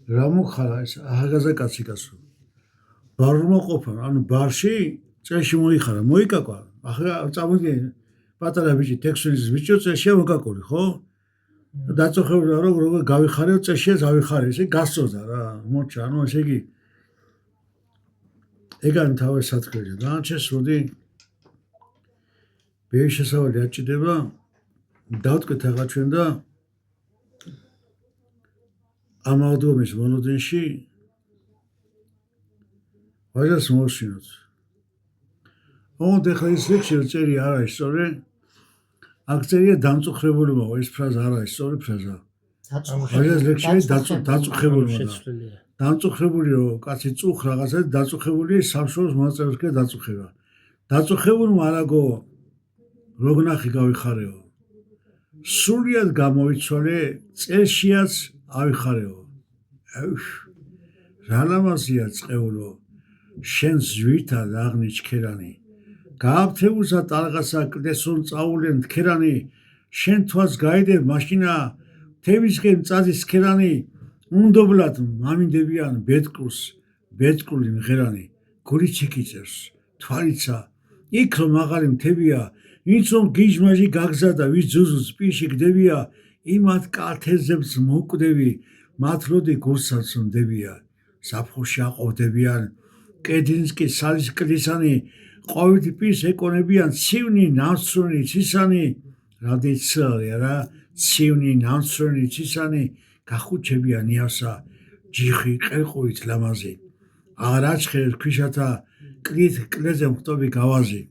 რა მოხარა ეს ახალგაზრდა კაცი გასულ ბარმა ყოფა ანუ ბარში წელში მოიხარა მოიკაკვა ახლა წამოდგენ პატარა ბიჭი 6 წლის ბიჭო წელში მოკაკული ხო დაწოხებულა როგორ გავიხარეო წელშია გავიხარე ესე გასწორდა რა მოჩა ანუ ესე იგი ეგან თავი სათქელია განჩეს როდი ბერის შესავალი აჭიდება დავტკეთ ახლა ჩვენ და ამავდროულად მონოდინში ვაჟას მოვსინოთ ოდე ხა ის ლექსი წერი არ არის სწორი აქ წერია დამწუხრებულობა ეს ფრაზა არ არის სწორი ფრაზა ვაჟას ლექსი დაწუხრებულობა დამწუხრებული რომ კაცი წუხ რაღაცა დაწუხრებული სამშობლოს მონაწილეებს კი დაწუხება დაწუხებულმა არაგო როგნახი გავიხარეო სულიად გამოიცვალე წელშიაც ავიხარეო რა ლამაზია წყეულო შენს ზვითად აღნიშქერანი გააფთევულსა ტალღასა კლდესონ წაულენ თქერანი შენ თვას გაიდებ მაშინა თევისგენ წაზის ქერანი უნდობლად მამინდებიან ბედკრული მღერანი გული ჩეკიწევს თვალიცა იქ რომ მაღალი მთებია ვინც რომ გიჟმაჟი გაგზავნა ვის ძუძუს პირში გდებია იმათ კალთეზებს მოკვდები მათ როდი გულსაც მდებია საფხოში აყოვდებიან კედინსკი სალის კლისანი ყვავით პირს ეკონებიან ცივნი ნავსრუნი ცისანი რადიცალია რა ცივნი ნავსრუნი ცისანი გახუჩებიან ნიავსა ჯიხი ყელყუით ლამაზი აღარ აჩხერებს ქვიშათა კლით კლეზე მხტობი გავაზი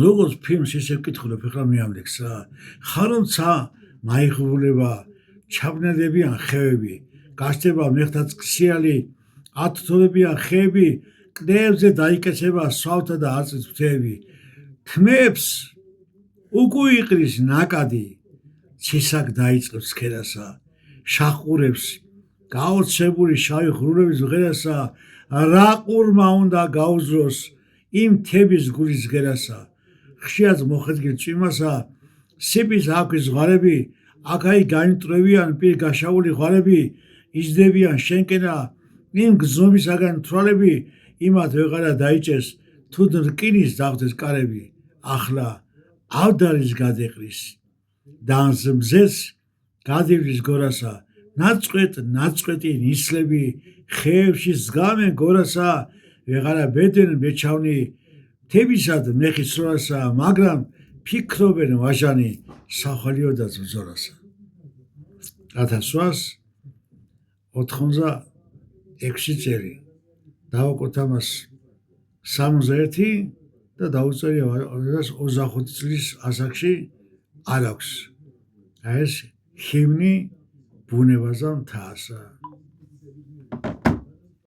როგორც ფილმს ისე ვკითხულობ ეხლა მე ამ ლექსს რა ხარომცა მაიღბულება ჩაბნელებიან ხევები გაშდება მეხთა ქსიალი ათთოლებიან ხეები კლდეებზე დაიკეცება სვავთა და აწის ფრთები თმებს უკუიყრის ნაკადი ცისაკ დაიწყებს ქერასა შახურებს გაოცებული შავი ღრურების მღერასა რა ყურმა უნდა გაუძლოს იმ თების გულის გერასა ხშირად მოხედგილ წვიმასა სიპის აქვს ზღარები აქაი განიტრევიან პირ გაშაული ღარები იზრდებიან შენკენა იმ გზნობისაგან თვალები იმათ ვეღარა დაიჭეს თუ რკინის დაღდეს კარები ახლა ავდარის გადეყრის დანს მზეს გადივლის გორასა ნაწყვეტი ნისლები ხეებში ზგამენ გორასა ვეღარა ბედენ მეჩავნი თებისად მეხის სროლასა მაგრამ ფიქრობენ ვაჟანი სახალიოდაც ბრძოლასა 1886 წელი დავაკოთ ამას 61 და დაუწერია 25 წლის ასაკში არ აქვს ეს ჰიმნი ბუნებაზე მთასა